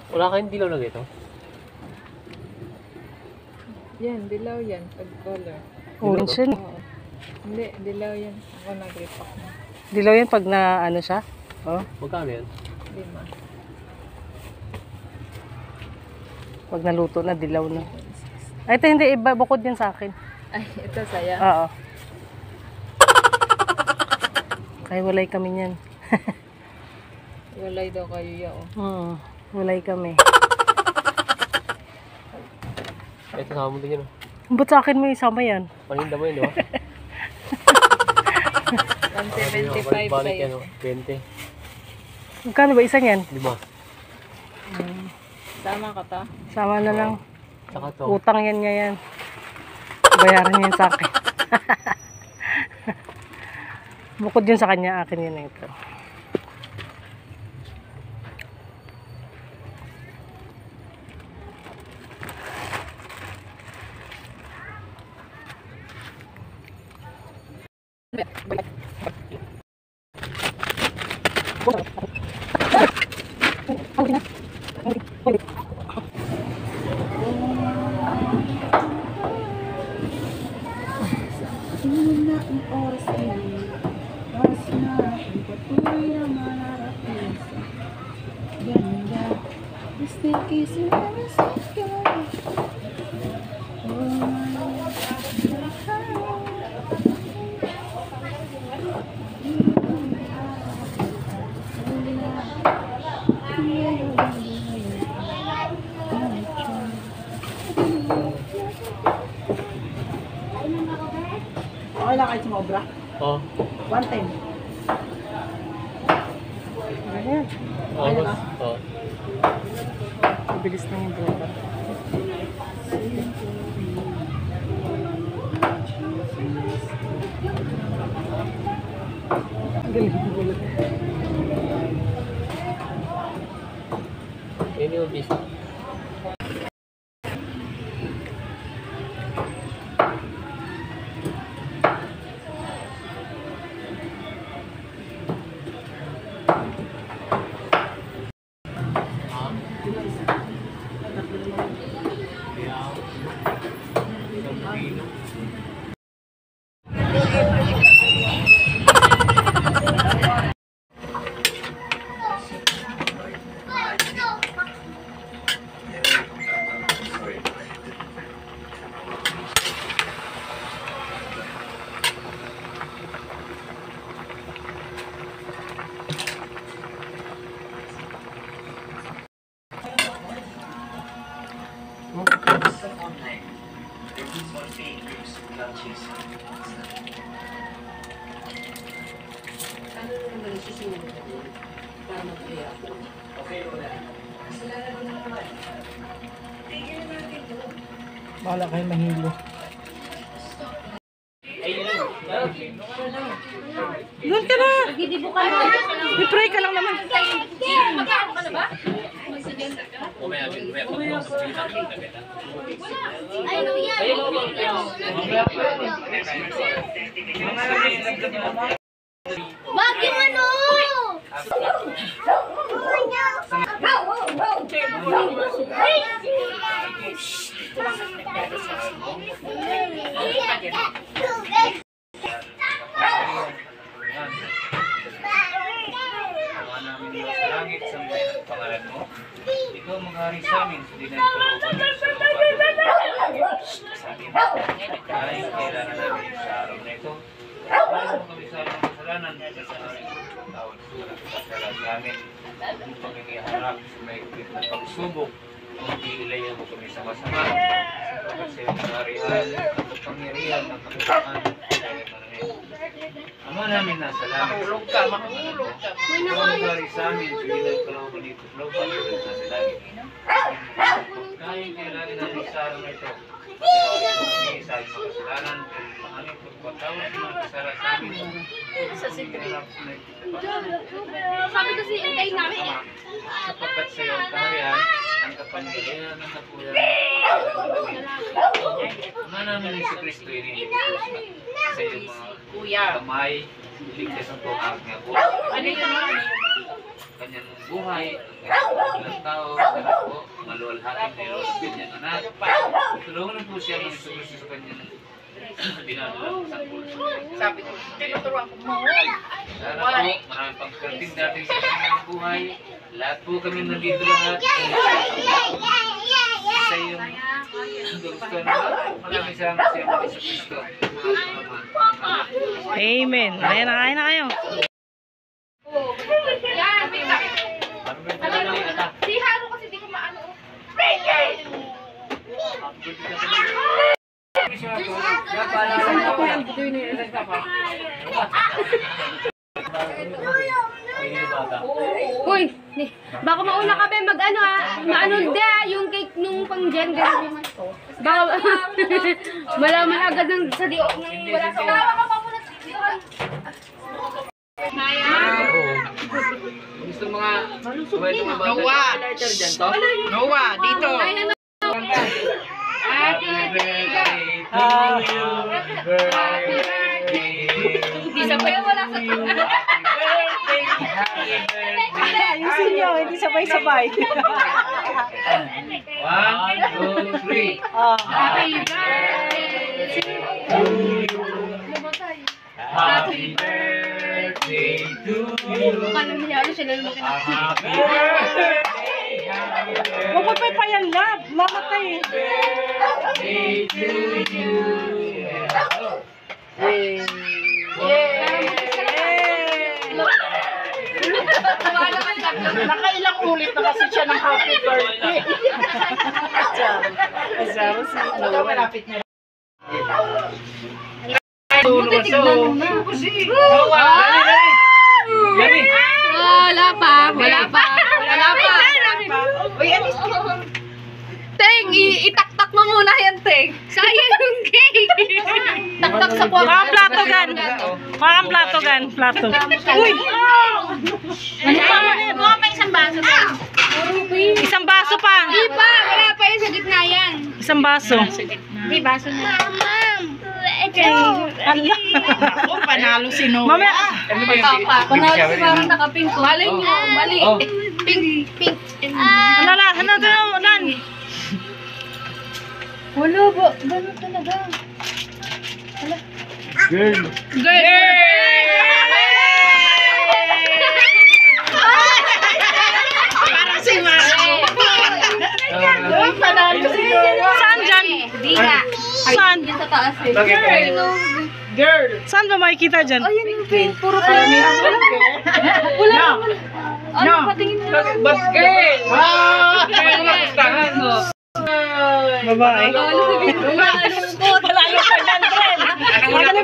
Wala kayong dilaw na dito? Yan, dilaw yan. Pag color. Orange yan. Oo. Hindi, dilaw yan. Ako nag-repack na. Dilaw yan pag na ano siya. Oh, Magkano yan? 5. pag naluto na, dilaw na. Ay, ito hindi. Iba, bukod yan sa akin. Ay, ito saya. Oo. Ay, walay kami niyan. Walay daw kayo yao. Walay kami. Ito sama mo din yun. Ba't sa akin mo isama yan? Paninda mo yun, di ba? 175 Balik sa'yo. yan, 20. Magkano ba isang yan? 5. Sama ka ta? Sama na lang. Saka to. Utang yan niya yan. Bayaran yan sa akin. Bukod yun sa kanya, akin yun na ito. Okay lang kahit sumobra. Oo. 110. Ayan. Oo. Mabilis na yung broka. Galing mo ulit. Yun yung piso. Bahala kayo mahilo. Doon ka na! I-pray ka lang naman. Wag yung ano! Langit sa mga pangalan mo. Ikaw mag-hari sa amin sa dinay kalooban ng sa lupa. Sabi mo, kahit kailangan namin sa araw na ito. Ayaw mo kami sa aming kasalanan at sa aming tawad sa walang kasalan namin. Ang pagkakaharap sa may na pagsubok. Hindi ilayan mo kami sa masama. Sapagkat sa iyong kaharian, ang pangyarihan ng kakutaan. Ama namin nasa langit. Mahulog ka. Ikaw mag-hari sa amin sa dinay kalooban dito sa lupa. Nasa langit. Kahit kailangan namin sa araw na ito. Pag-ibig sa aming kasalanan, ang aming pagpatawad sa mga kasala sa amin. Sa sikreto. Sabi kasi antayin namin eh. Sapagkat sa iyong kaharian, ang kapangyarihan ng kapuyan. Ama namin ni si Kristo iniligtas sa iyong mga kamay ligtas ang pag-aak nga po. Kanyang buhay, ang ilang tao, sana po, maluwalhatin ni Lord, kanyang anak. Tulungan po siya ng Isus sa kanyang dinadala sa puso. Sabi ko, tinuturuan ko mo. Sana po, marami pang karating dating sa kanyang buhay. Lahat po kami nandito lahat. Sa iyong gusto na maraming salamat sa iyong Isus Kristo. Amen. Ayan na, kain na kayo. Yan, Happy birthday na lang ata. si Haro kasi di ko maano. Uy, baka mauna ka ba mag-ano maano da, yung cake nung pang-gen, gano'n naman to. Baka, malaman agad ng sa diok ng wala sa ulo. Gusto mga pwede mga bata. Noah, dito. Happy birthday to you. Happy birthday. Hindi sabay wala sa Ayusin nyo, hindi sabay-sabay. 1, 2, 3. Happy birthday to you. Happy birthday to you. Kung nangyari sila lumaki na. Happy birthday. Huwag mo pa yan, love. Mamatay. Birthday to you. Nakailang ulit na kasi siya ng happy birthday. Azaro si Noah. Malapit na. Wala pa. Wala pa. Teng, itaktak mo muna yan, Teng. Sayang yung cake. Taktak sa puwag. Mga plato gan. Mga plato gan. Plato. Uy! Ano pa? Buha pa isang baso. Isang baso pa. Di pa, wala pa yun sa gitna yan. Isang baso. Di, baso na. Ako, panalo si Noah. Mamaya. Ano ba yung Panalo si parang nakapink ko. Malay nyo, mali. Pink, pink. Alala, ano ito yung ulan? Wala ba? Ganun talaga. Girl. Girl! Parang si Maro. Panalo si Noah. Saan dyan? Di nga. Saan? Yan sa taas eh. Girl. Saan ba makikita dyan? Ayan yung pink. Puro pa. Wala. Ano, patingin mo. But girl! Kaya mo magustahan mo. Babae. Panalo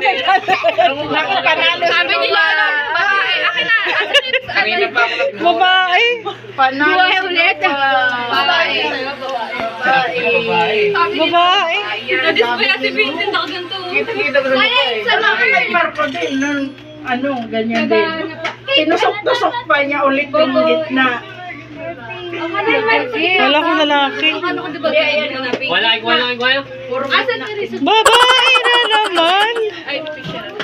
ka dyan, friend. Panalo Sabi ni Lola, babae. Akin na. Kanina pa ako Babae. Panalo Buhay ulit. Babae. babae. Babae. Na-display si Vincent ako ganito. Kita-kita ko sa mukha eh. Sa mga Ay, Marco din. Nun, ano, ganyan din. Tinusok-tusok pa niya ulit yung gitna. Wala ko lalaki. Ano ko diba? Wala. Asan yung result? Babae na naman. Ay, picture.